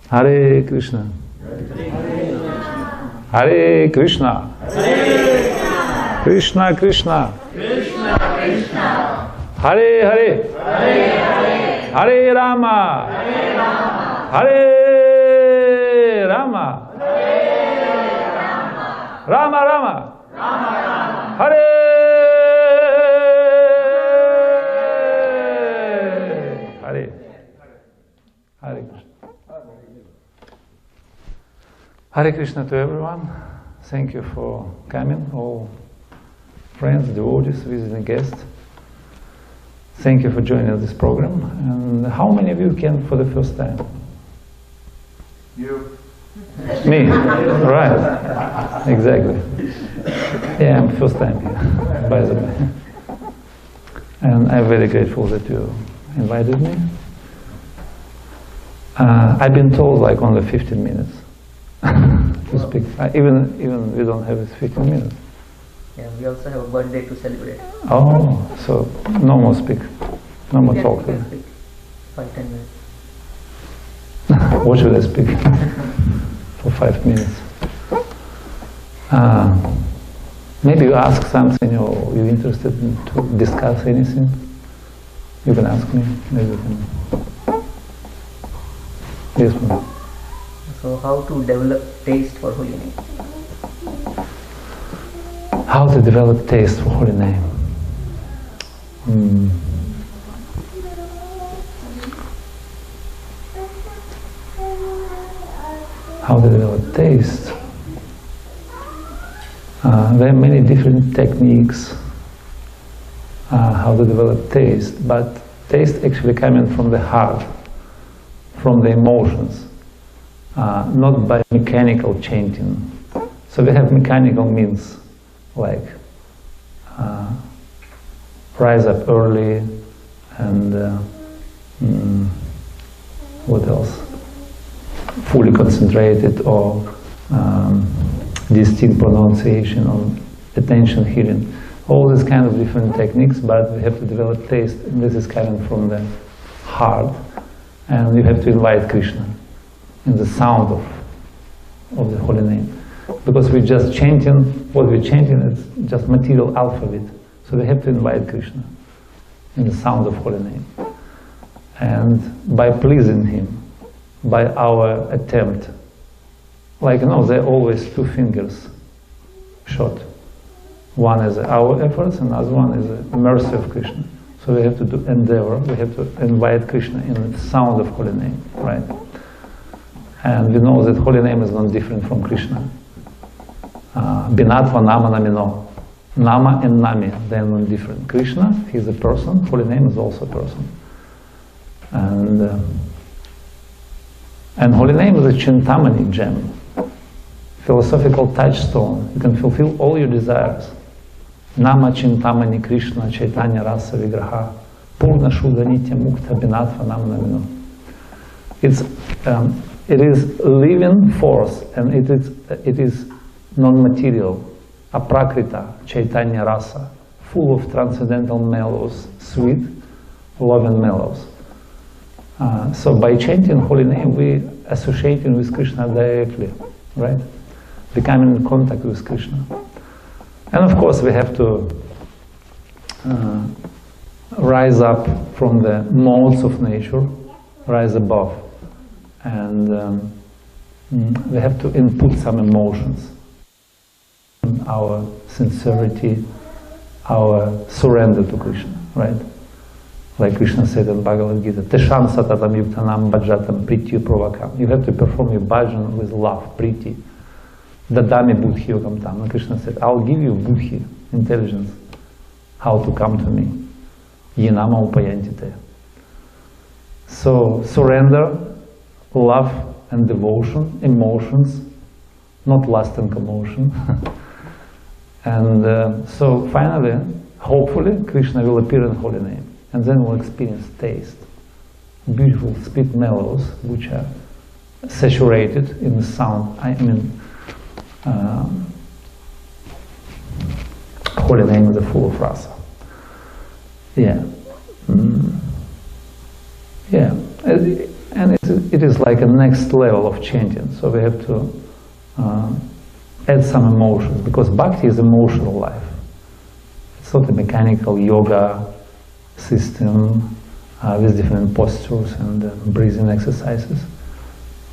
Hare Krishna. Hare Krishna. Krishna Krishna. Hare Hare. Hare Rama. Hare Rama. Rama Rama. Hare Hare. Hare Krishna. Hare Krishna to everyone. Thank you for coming, all friends, devotees, visiting guests. Thank you for joining this program. And how many of you came for the first time? You. Me, right, exactly. Yeah, I'm first time here, by the way. And I'm very grateful that you invited me. I've been told like only 15 minutes to speak. Even we don't have it 15 minutes. Yeah, we also have a birthday to celebrate. Oh, so no more speak, no more talk. You can speak 5-10 minutes. What should I speak for 5 minutes? Maybe you ask something or you're interested in to discuss anything. You can ask me. Maybe you can. Yes, ma'am. So how to develop taste for holy name? How to develop taste for holy name? How to develop taste? There are many different techniques how to develop taste, but taste actually coming from the heart, from the emotions, not by mechanical chanting. So we have mechanical means like rise up early and what else? Fully concentrated or distinct pronunciation or attention hearing. All these kind of different techniques, but we have to develop taste, and this is coming from the heart, and you have to invite Krishna in the sound of the holy name. Because we're just chanting, what we're chanting is just material alphabet, so we have to invite Krishna in the sound of holy name. And by pleasing him, by our attempt, like there are always two fingers shot. One is our efforts, and other one is the mercy of Krishna. So we have to do endeavor, we have to invite Krishna in the sound of holy name, right? And we know that holy name is not different from Krishna. Binatva nama namino. Nama and nami, they are not different. Krishna, he is a person, holy name is also a person. And holy name is a chintamani gem, philosophical touchstone. You can fulfill all your desires. Nama chintamani Krishna chaitanya rasa vigraha purna shuddha nitya mukta binatva nama namino. It is living force, and it is non-material, aprakrita chaitanya rasa, full of transcendental mellows, sweet, loving mellows. So by chanting holy name, we associating with Krishna directly, right? Becoming in contact with Krishna. And of course we have to rise up from the modes of nature, rise above. And we have to input some emotions. Our sincerity, our surrender to Krishna, right? Like Krishna said in Bhagavad Gita, Tesham satatam yuktanam bhajatam prityu provakam. You have to perform your bhajan with love, priti. Dadami buddhi yogam tam. And Krishna said, I'll give you buddhi, intelligence, how to come to me. Yinama upayantite. So surrender, love and devotion, emotions, not lust and commotion. And so finally, hopefully, Krishna will appear in holy name. And then we'll experience taste. Beautiful sweet mellows, which are saturated in the sound. Holy name is full of rasa. Yeah. Yeah. And it is like a next level of chanting. So we have to add some emotions, because bhakti is emotional life. It's not a mechanical yoga system with different postures and breathing exercises.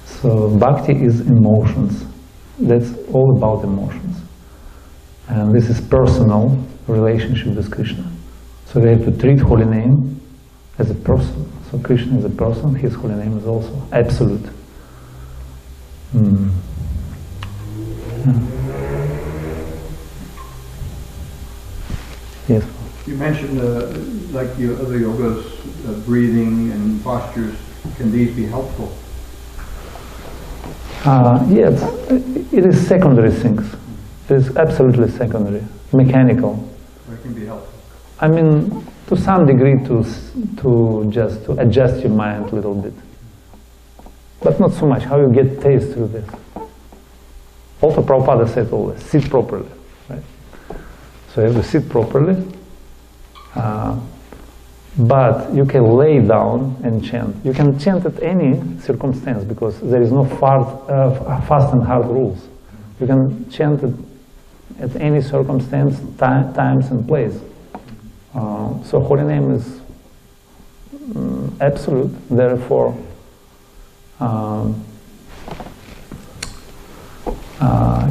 So bhakti is emotions. That's all about emotions. And this is personal relationship with Krishna. So we have to treat holy name as a person. So Krishna is a person, his holy name is also absolute. Yeah. Yes. You mentioned, like the other yogas, breathing and postures. Can these be helpful? Yes, it is secondary things. It is absolutely secondary, mechanical. It can be helpful. I mean, to some degree, to adjust your mind a little bit, but not so much. How you get taste through this. Also, Prabhupada said always, sit properly, right? So you have to sit properly, but you can lay down and chant. You can chant at any circumstance, because there is no fast and hard rules. You can chant at any circumstance, times and place. So holy name is absolute, therefore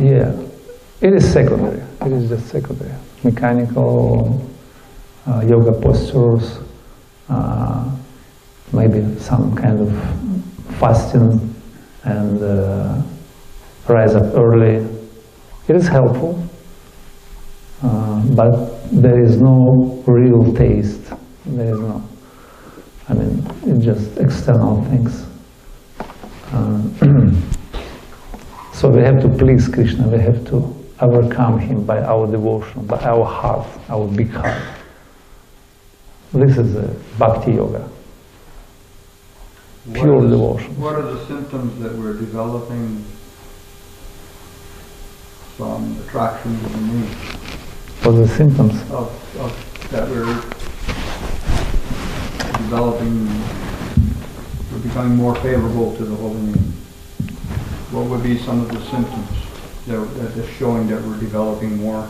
yeah, it is secondary. It is just secondary. Mechanical yoga postures, maybe some kind of fasting and rise up early. It is helpful, but there is no real taste. There is no. I mean, it's just external things. So we have to please Krishna. We have to overcome him by our devotion, by our heart, our big heart. This is bhakti yoga. Pure devotion. What are the symptoms that we're developing from attraction to the name? What are the symptoms? Of that we're developing, we're becoming more favorable to the holy name. What would be some of the symptoms that are showing that we're developing more?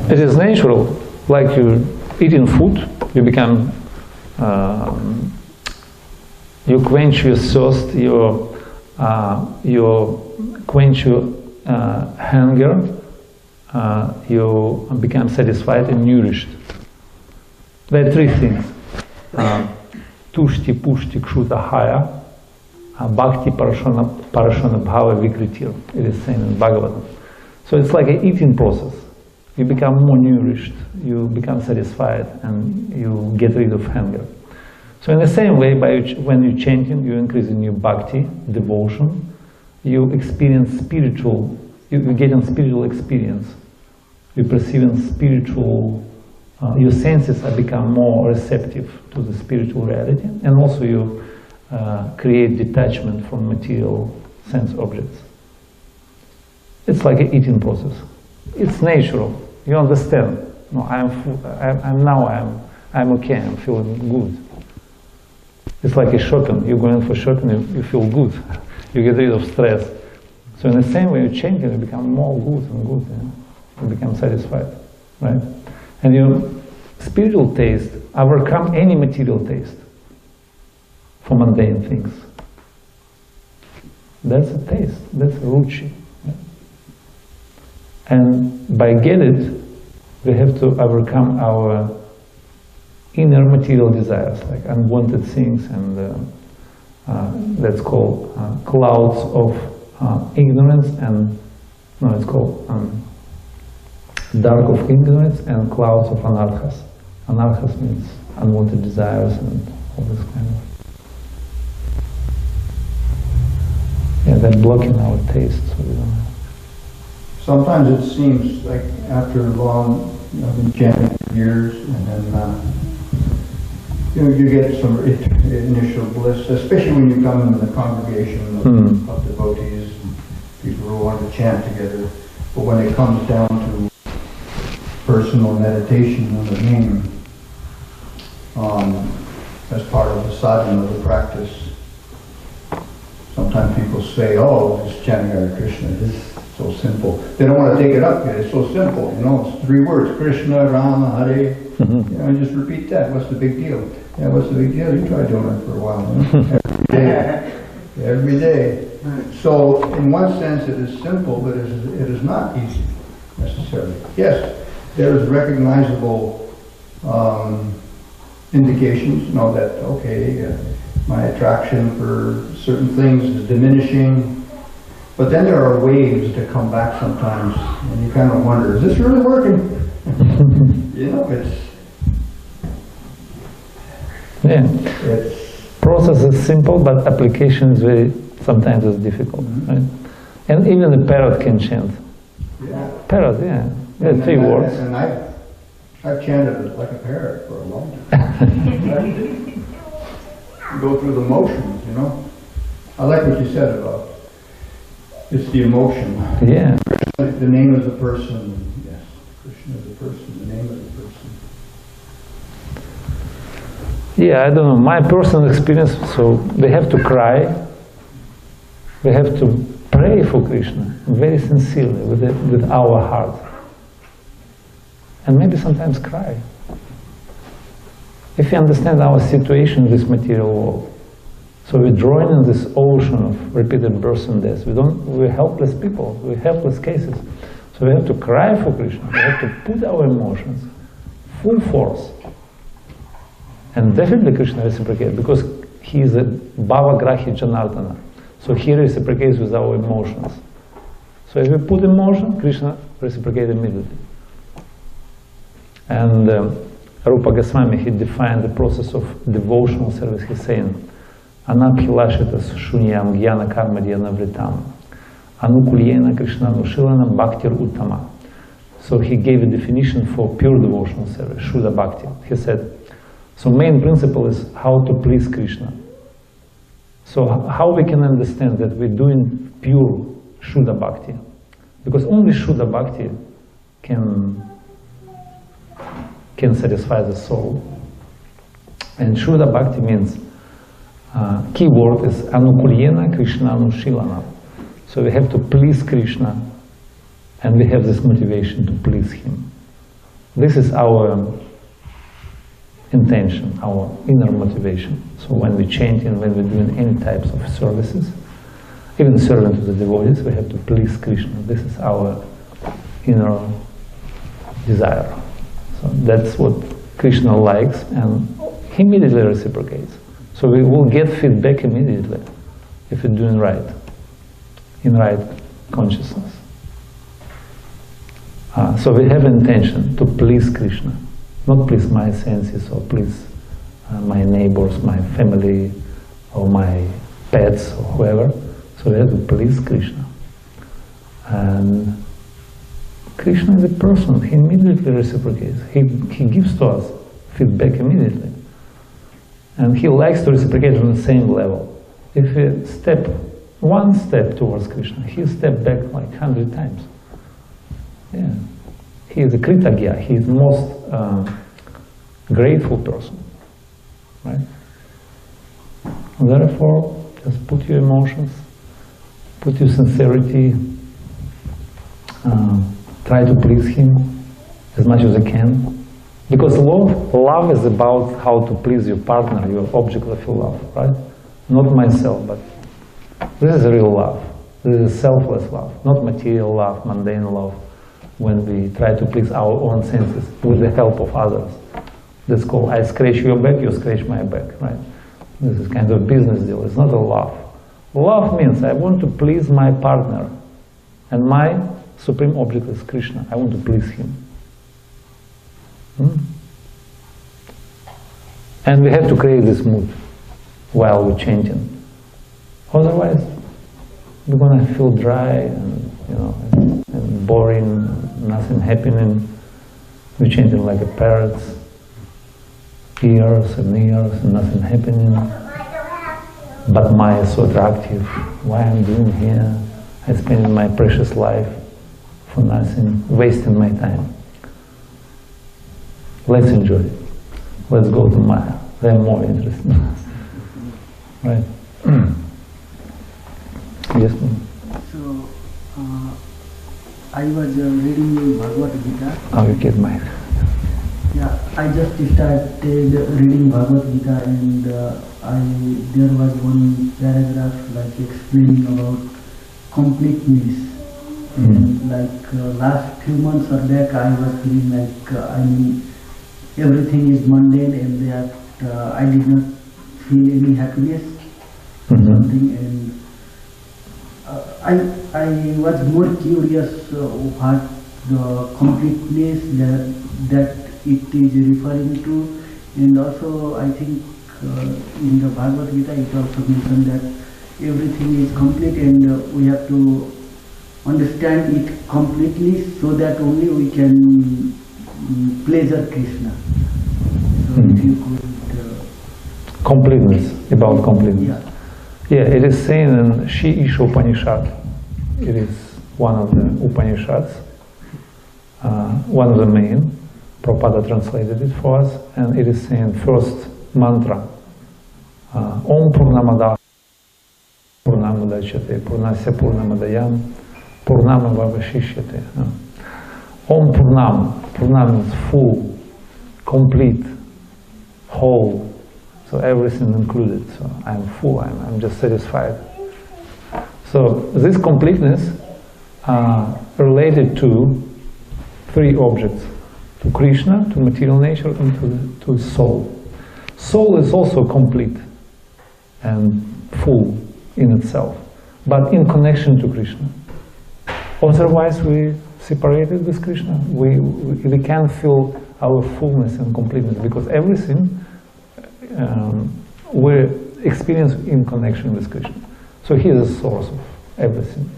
It is natural. Like you eating food, you become, you quench your thirst, you quench your hunger, you become satisfied and nourished. There are three things. Tushti, pushti, kshuta, haya, bhakti, parashana, bhava, vikritir. It is saying in Bhagavatam. So it's like an eating process. You become more nourished, you become satisfied, and you get rid of hunger. So in the same way, when you're chanting, you increase in your bhakti, devotion, you experience spiritual, you get a spiritual experience. You perceive spiritual, your senses are become more receptive to the spiritual reality, and also you create detachment from material sense objects. It's like an eating process. It's natural. You understand. No, I'm okay. I'm feeling good. It's like a shopping. You're going for shopping. You feel good. You get rid of stress. So in the same way, you change it. You become more good and good. You become satisfied, right? And your spiritual taste overcome any material taste for mundane things. That's a taste. That's a ruchi. And by get it, we have to overcome our inner material desires, like unwanted things, and that's called clouds of ignorance, and no, it's called dark of ignorance and clouds of anarchas. Anarchas means unwanted desires and all this kind of. Yeah, they're blocking our taste, so we don't have. Sometimes it seems like after long, I've been chanting for years, and then you get some initial bliss, especially when you come in the congregation of devotees, and people who want to chant together. But when it comes down to personal meditation on the name, as part of the sadhana of the practice. Sometimes people say, oh, this chanting Hare Krishna is so simple. They don't want to take it up yet. It's so simple, you know, it's 3 words, Krishna, Rama, Hare. You know, just repeat that. What's the big deal? Yeah, what's the big deal? You try doing it for a while, you know? Every day. Every day. So, in one sense, it is simple, but it is not easy, necessarily. Yes, there is recognizable indications, you know, that, okay, my attraction for certain things is diminishing, but then there are waves that come back sometimes, and you kind of wonder, is this really working? You know, process is simple, but application is sometimes is difficult, right? And even a parrot can chant. Yeah. Parrot, yeah. 3 words. And I've chanted it like a parrot for a long time. Go through the motions, you know. I like what you said about it's the emotion. Yeah. The name of the person. Yes, Krishna is the person. The name of the person. Yeah, I don't know. My personal experience. So we have to cry. We have to pray for Krishna very sincerely with our heart, and maybe sometimes cry. If you understand our situation in this material world, so we're drawing in this ocean of repeated births and deaths. We're helpless people, we're helpless cases. So we have to cry for Krishna, we have to put our emotions full force. And definitely Krishna reciprocates, because he is a Bhavagrahi Janardana. So he reciprocates with our emotions. So if we put emotion, Krishna reciprocates immediately. And Rupa Goswami, he defined the process of devotional service. He's saying, Anabhilashitas shunyam gyana karma dhyana anukulyena Krishna nushilanam bhaktir uttama. So he gave a definition for pure devotional service, Shuddha Bhakti. He said, so main principle is how to please Krishna. So how we can understand that we're doing pure Shuddha Bhakti? Because only Shuddha Bhakti can satisfy the soul. And Shuddha Bhakti means, key word is Anukulyena Krishna Anushilana. So we have to please Krishna, and we have this motivation to please Him. This is our intention, our inner motivation. So when we're chanting, when we're doing any types of services, even serving to the devotees, we have to please Krishna. This is our inner desire. So that's what Krishna likes, and He immediately reciprocates. So we will get feedback immediately if we're doing right, in right consciousness. So we have intention to please Krishna, not please my senses or please my neighbors, my family, or my pets, or whoever. So we have to please Krishna. And Krishna is a person, He immediately reciprocates. He gives to us feedback immediately. And He likes to reciprocate on the same level. If we step one step towards Krishna, He steps back like 100 times. Yeah. He is a Kritagya, He is the most grateful person. Right? And therefore, just put your emotions, put your sincerity, try to please Him as much as you can. Because love is about how to please your partner, your object of your love, right? Not myself, but this is real love. This is selfless love, not material love, mundane love, when we try to please our own senses with the help of others. That's called, I scratch your back, you scratch my back, right? This is kind of business deal, it's not a love. Love means I want to please my partner, and my supreme object is Krishna. I want to please Him. And we have to create this mood while we're chanting. Otherwise, we're going to feel dry and, and boring, nothing happening. We're chanting like a parrot's ears and ears and nothing happening. But Maya is so attractive. Why I'm doing here? I'm spending my precious life for nothing, wasting my time. Let's enjoy it. Let's go to Maya. they're more interesting. Right. Yes. So, I was reading Bhagavad Gita. Oh, you get mine. Yeah, I just started reading Bhagavad Gita, and there was one paragraph like explaining about completeness. And like last few months or back, I was feeling like everything is mundane, and that I did not feel any happiness or something. And I was more curious what the completeness that it is referring to, and also I think in the Bhagavad Gita it also mentioned that everything is complete, and we have to understand it completely so that only we can pleasure Krishna. So if you could... completeness, about completeness. Yeah. Yeah, it is saying in Shi Isha Upanishad. It is one of the Upanishads, one of the main. Prabhupada translated it for us, and it is saying first mantra, Om Purnamada Purnamadachyate Purnasya Purnamadayam Purnama Vavashishyate. Om Purnam. Purnam means full, complete, whole. So everything included. So I'm full, I'm just satisfied. So this completeness related to three objects: to Krishna, to material nature, and to soul. Soul is also complete and full in itself, but in connection to Krishna. Otherwise, we separated with Krishna. We can't feel our fullness and completeness, because everything we experience in connection with Krishna. So He is the source of everything.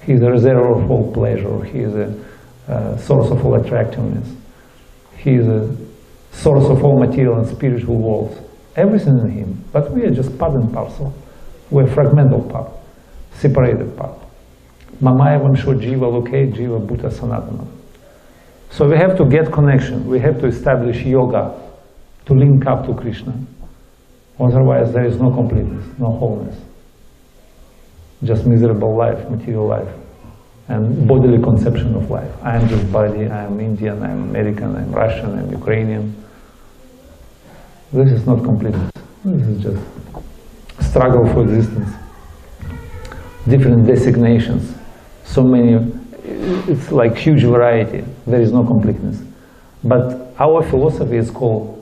He is the reservoir of all pleasure. He is a source of all attractiveness. He is a source of all material and spiritual worlds. Everything in Him. But we are just part and parcel. We are fragmental part, separated part. Mamaya Vamsho Jiva Loke Jiva Bhuta Sanatana. So we have to get connection. We have to establish yoga to link up to Krishna. Otherwise there is no completeness, no wholeness. Just miserable life, material life, and bodily conception of life. I am just body, I am Indian, I am American, I am Russian, I am Ukrainian. This is not completeness. This is just struggle for existence. Different designations, so many, it's like huge variety. There is no completeness. But our philosophy is called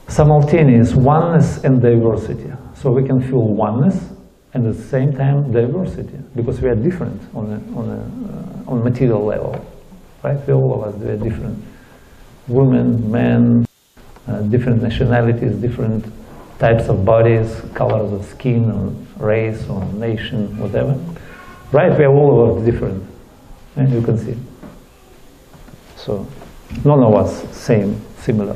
simultaneous oneness and diversity. So we can feel oneness and at the same time diversity, because we are different on material level, right? We all of us, we are different. Women, men, different nationalities, different types of bodies, colors of skin, or race, or nation, whatever. Right? We are all of us different, and you can see. So none of us same, similar.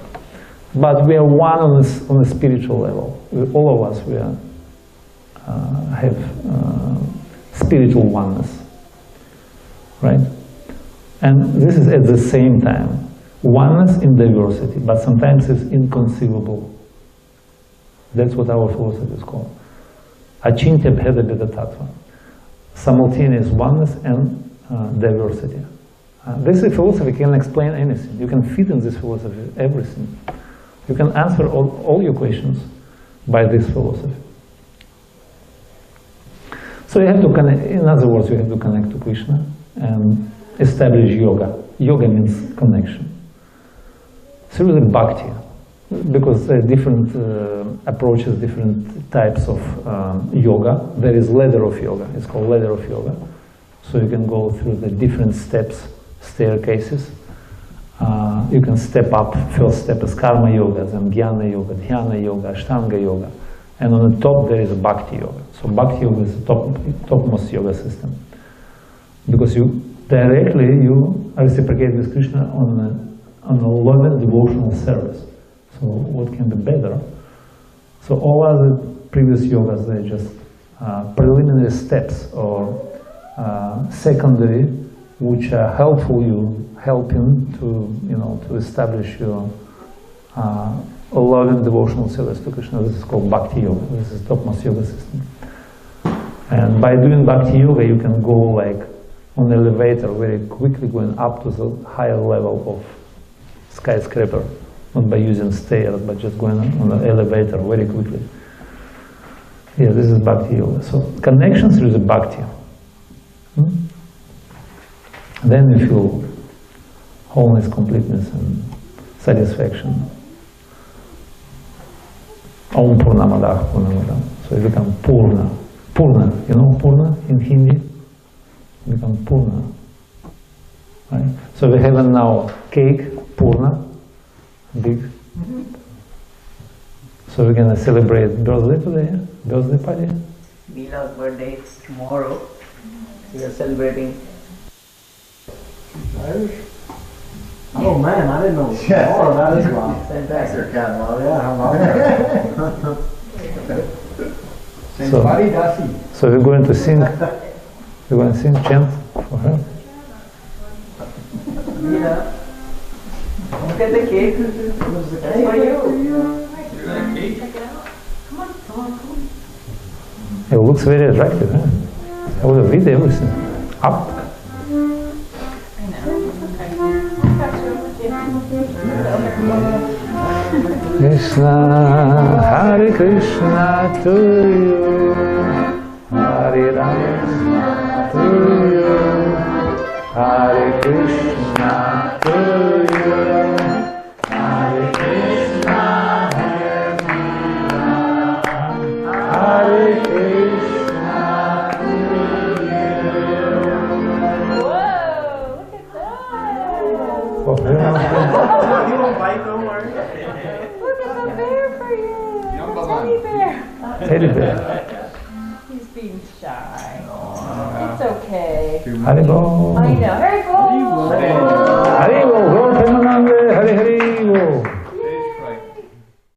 But we are one on a spiritual level. All of us, we are, have spiritual oneness, right? And this is at the same time oneness in diversity, but sometimes it's inconceivable. That's what our philosophy is called. Achintya bheda bheda tattva. Simultaneous oneness and diversity. This philosophy can explain anything. You can fit in this philosophy everything. You can answer all your questions by this philosophy. So you have to connect, in other words, you have to connect to Krishna and establish yoga. Yoga means connection. Through the bhakti, because there are different approaches, different types of yoga. There is ladder of yoga. It's called ladder of yoga. So you can go through the different steps, staircases. You can step up. First step is karma yoga, then jnana yoga, dhyana yoga, ashtanga yoga. And on the top there is bhakti yoga. So bhakti yoga is the topmost yoga system. Because you directly reciprocate with Krishna on a loving devotional service. So what can be better? So all other previous yogas, they're just preliminary steps or secondary, which are helping to establish your a loving devotional service to Krishna. This is called Bhakti Yoga. This is topmost yoga system. And by doing Bhakti Yoga, you can go like on an elevator very quickly, going up to the higher level of skyscraper, not by using stairs, but just going on an elevator very quickly. Yeah, this is Bhakti Yoga. So connection through the Bhakti. Then you feel wholeness, completeness, and satisfaction. Om Purnamadah Purnamidam. So you become Purna. Purna, you know Purna in Hindi? You become Purna. Right? So we have now cake, Purna, big. So we're gonna celebrate birthday today, birthday party. Mila's birthday is tomorrow. We are celebrating. Irish? Oh man, I didn't know. Yeah. Oh, that is wrong. Fantastic. Oh yeah, how about that? Saint So- Maridasi. So we're going to sing, chant for her. Mila, look at the cake. That's for you. It looks very attractive, huh? I will read everything. Up. Krishna, Hare Krishna to you, Hare Rama to you, Hare Krishna to you, Hare Krishna, Hare Krishna to Whoa, look at that! you. For her. You don't bite, don't worry. Look at the bear for you! The teddy bear! Teddy bear. He's being shy. It's okay. Haribo. I know. Hare